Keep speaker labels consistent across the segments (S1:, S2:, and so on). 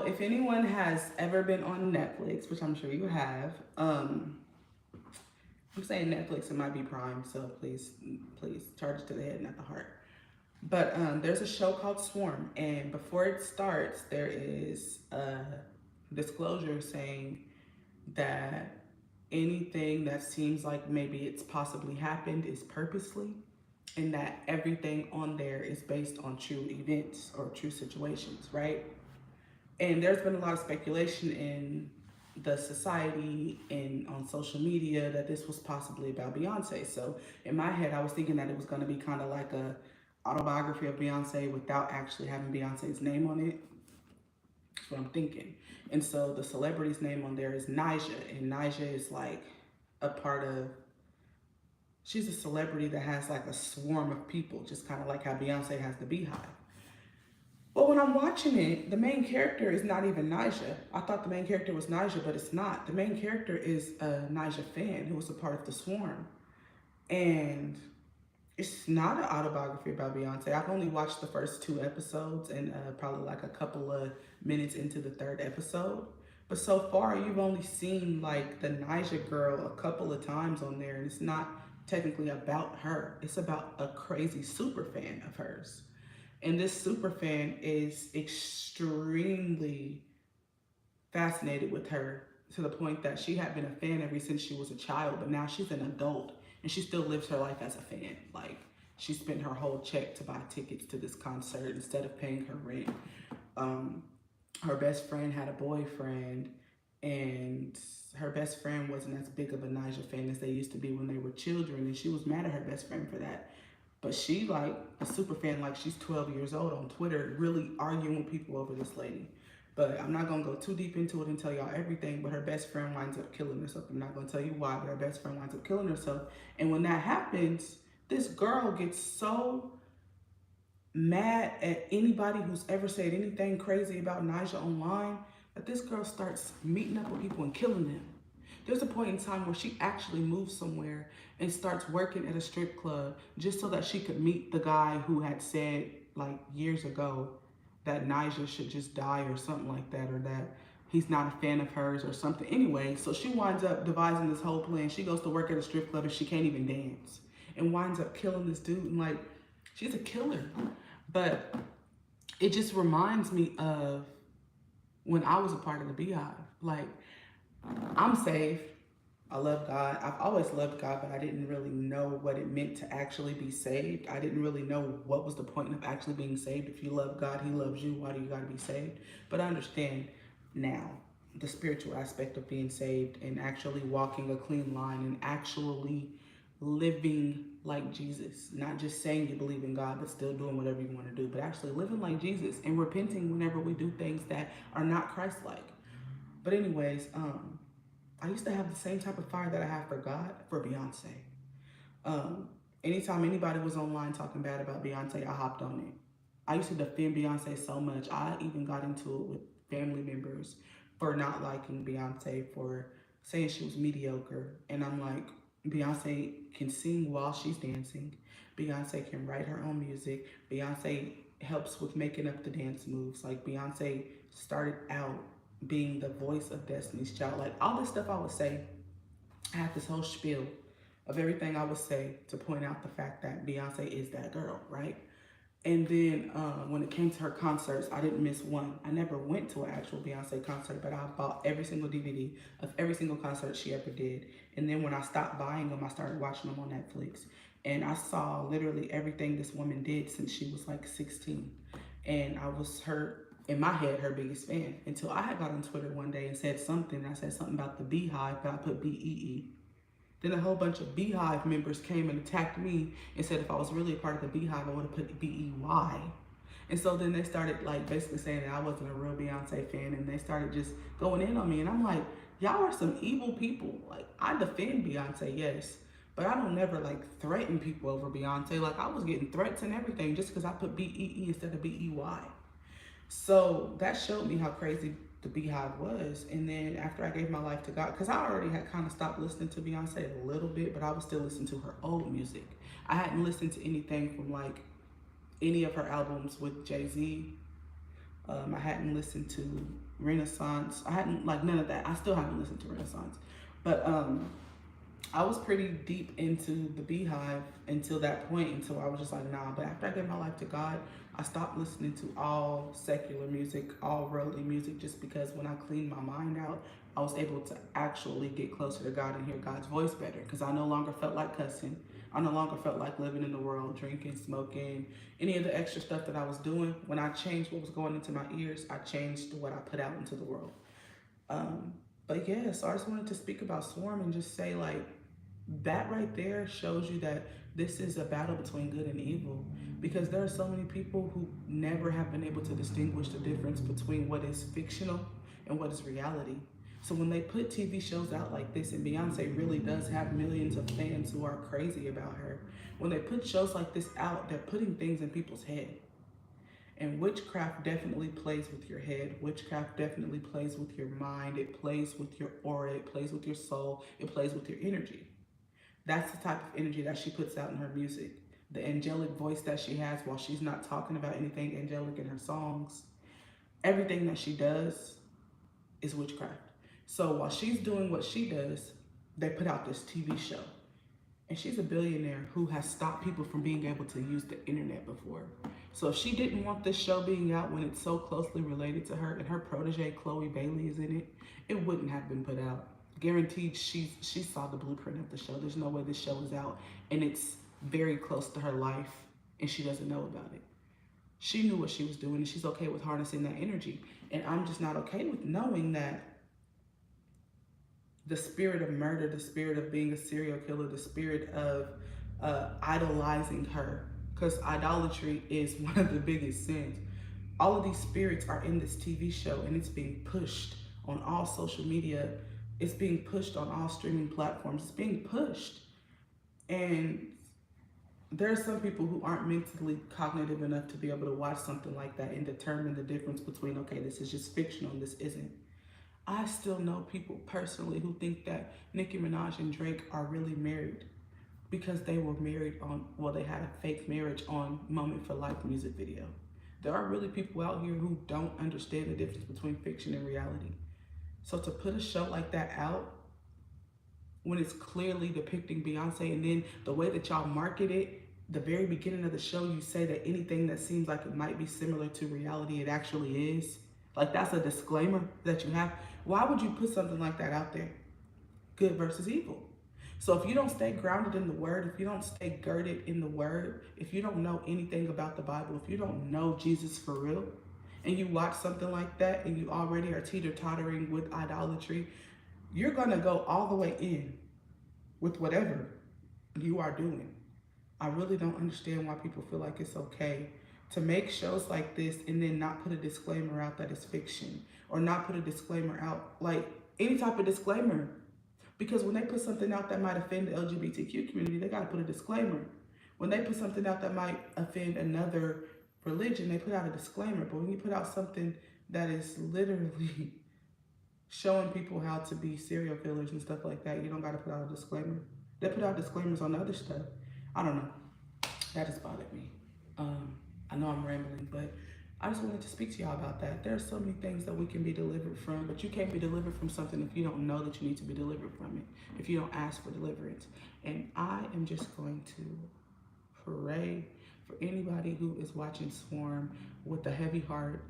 S1: So if anyone has ever been on Netflix, which I'm sure you have, I'm saying Netflix, it might be Prime, so please charge it to the head, not the heart. But there's a show called Swarm, and before it starts, there is a disclosure saying that anything that seems like maybe it's possibly happened is purposely, and that everything on there is based on true events or true situations, right? And there's been a lot of speculation in the society and on social media that this was possibly about Beyonce. So in my head, I was thinking that it was going to be kind of like a autobiography of Beyonce without actually having Beyonce's name on it. That's what I'm thinking. And so the celebrity's name on there is Nyjah, and Nyjah is like a part of. She's a celebrity that has like a swarm of people, just kind of like how Beyonce has the Beehive. But when I'm watching it, the main character is not even Nyjah. I thought the main character was Nyjah, but it's not. The main character is a Nyjah fan who was a part of the swarm. And it's not an autobiography about Beyonce. I've only watched the first 2 episodes and probably like a couple of minutes into the third episode. But so far, you've only seen like the Nyjah girl a couple of times on there, and it's not technically about her. It's about a crazy super fan of hers. And this super fan is extremely fascinated with her to the point that she had been a fan ever since she was a child, but now she's an adult and she still lives her life as a fan. Like, she spent her whole check to buy tickets to this concert instead of paying her rent. Her best friend had a boyfriend, and her best friend wasn't as big of a Nyjah fan as they used to be when they were children, and she was mad at her best friend for that. But she, like a super fan, like she's 12 years old on Twitter, really arguing with people over this lady. But I'm not gonna go too deep into it and tell y'all everything, but her best friend winds up killing herself. I'm not gonna tell you why, but her best friend winds up killing herself. And when that happens, this girl gets so mad at anybody who's ever said anything crazy about Nyjah online that this girl starts meeting up with people and killing them. There's a point in time where she actually moves somewhere and starts working at a strip club just so that she could meet the guy who had said like years ago that Nyjah should just die or something like that, or that he's not a fan of hers or something. Anyway, so she winds up devising this whole plan. She goes to work at a strip club and she can't even dance and winds up killing this dude. And like, she's a killer. But it just reminds me of when I was a part of the Beehive. Like, I'm saved. I love God. I've always loved God, but I didn't really know what it meant to actually be saved. I didn't really know what was the point of actually being saved. If you love God, He loves you. Why do you got to be saved? But I understand now the spiritual aspect of being saved and actually walking a clean line and actually living like Jesus. Not just saying you believe in God, but still doing whatever you want to do, but actually living like Jesus and repenting whenever we do things that are not Christ-like. But anyways, I used to have the same type of fire that I have for God, for Beyonce. Anytime anybody was online talking bad about Beyonce, I hopped on it. I used to defend Beyonce so much. I even got into it with family members for not liking Beyonce, for saying she was mediocre. And I'm like, Beyonce can sing while she's dancing. Beyonce can write her own music. Beyonce helps with making up the dance moves. Like, Beyonce started out being the voice of Destiny's Child. Like, all this stuff I would say, I have this whole spiel of everything I would say to point out the fact that Beyonce is that girl, right? And then when it came to her concerts, I didn't miss one. I never went to an actual Beyonce concert, but I bought every single DVD of every single concert she ever did. And then when I stopped buying them, I started watching them on Netflix. And I saw literally everything this woman did since she was like 16. And I was her, in my head, her biggest fan, until I had got on Twitter one day and said something. I said something about the Beehive, but I put B-E-E. Then a whole bunch of Beehive members came and attacked me and said if I was really a part of the Beehive, I would have put B-E-Y. And so then they started like basically saying that I wasn't a real Beyonce fan, and they started just going in on me. And I'm like, y'all are some evil people. Like, I defend Beyonce, yes, but I don't never like threaten people over Beyonce. Like, I was getting threats and everything just because I put B-E-E instead of B-E-Y. So that showed me how crazy the Beehive was. And then after I gave my life to God, because I already had kind of stopped listening to Beyonce a little bit, but I was still listening to her old music. I hadn't listened to anything from like any of her albums with Jay-Z. I hadn't listened to Renaissance. I hadn't, like, none of that. I still haven't listened to Renaissance. But I was pretty deep into the Beehive until that point, until I was just like, nah. But after I gave my life to God, I stopped listening to all secular music, all worldly music, just because when I cleaned my mind out, I was able to actually get closer to God and hear God's voice better, because I no longer felt like cussing. I no longer felt like living in the world, drinking, smoking, any of the extra stuff that I was doing. When I changed what was going into my ears, I changed what I put out into the world. But yeah, so I just wanted to speak about Swarm and just say, like, that right there shows you that this is a battle between good and evil, because there are so many people who never have been able to distinguish the difference between what is fictional and what is reality. So when they put TV shows out like this, and Beyonce really does have millions of fans who are crazy about her, when they put shows like this out, they're putting things in people's head. And witchcraft definitely plays with your head. Witchcraft definitely plays with your mind. It plays with your aura. It plays with your soul. It plays with your energy. That's the type of energy that she puts out in her music. The angelic voice that she has while she's not talking about anything angelic in her songs. Everything that she does is witchcraft. So while she's doing what she does, they put out this TV show. And she's a billionaire who has stopped people from being able to use the internet before. So if she didn't want this show being out when it's so closely related to her and her protege Chloe Bailey is in it, it wouldn't have been put out. Guaranteed she saw the blueprint of the show. There's no way this show is out and it's very close to her life and she doesn't know about it. She knew what she was doing and she's okay with harnessing that energy. And I'm just not okay with knowing that the spirit of murder, the spirit of being a serial killer, the spirit of idolizing her, because idolatry is one of the biggest sins. All of these spirits are in this TV show and it's being pushed on all social media. It's being pushed on all streaming platforms. It's being pushed. And there are some people who aren't mentally cognitive enough to be able to watch something like that and determine the difference between, okay, this is just fictional and this isn't. I still know people personally who think that Nicki Minaj and Drake are really married because they were married on, well, they had a fake marriage on Moment for Life music video. There are really people out here who don't understand the difference between fiction and reality. So to put a show like that out when it's clearly depicting Beyonce, and then the way that y'all market it, the very beginning of the show, you say that anything that seems like it might be similar to reality, it actually is. Like, that's a disclaimer that you have. Why would you put something like that out there? Good versus evil. So if you don't stay grounded in the word, if you don't stay girded in the word, if you don't know anything about the Bible, if you don't know Jesus for real, and you watch something like that and you already are teeter-tottering with idolatry, you're gonna go all the way in with whatever you are doing. I really don't understand why people feel like it's okay to make shows like this and then not put a disclaimer out that it's fiction, or not put a disclaimer out, like any type of disclaimer. Because when they put something out that might offend the LGBTQ community, they gotta put a disclaimer. When they put something out that might offend another religion, they put out a disclaimer. But when you put out something that is literally showing people how to be serial killers and stuff like that, you don't gotta put out a disclaimer. They put out disclaimers on the other stuff. I don't know. That just bothered me. I know I'm rambling, but I just wanted to speak to y'all about that. There are so many things that we can be delivered from, but you can't be delivered from something if you don't know that you need to be delivered from it, if you don't ask for deliverance. And I am just going to pray for anybody who is watching Swarm with a heavy heart,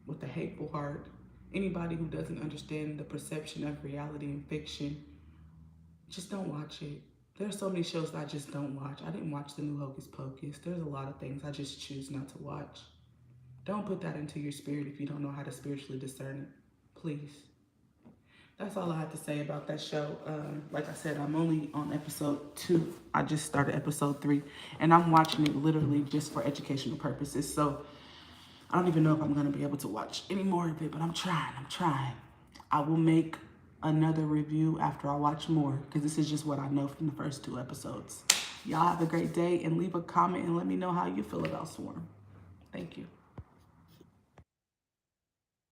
S1: with a hateful heart, anybody who doesn't understand the perception of reality and fiction. Just don't watch it. There's so many shows that I just don't watch. I didn't watch the new Hocus Pocus. There's a lot of things I just choose not to watch. Don't put that into your spirit if you don't know how to spiritually discern it, please. That's all I have to say about that show. Like I said, I'm only on episode 2. I just started episode 3, and I'm watching it literally just for educational purposes. So I don't even know if I'm gonna be able to watch any more of it, but I'm trying. I will make another review after I watch more, because this is just what I know from the first 2 episodes. Y'all have a great day, and leave a comment and let me know how you feel about Swarm. Thank you.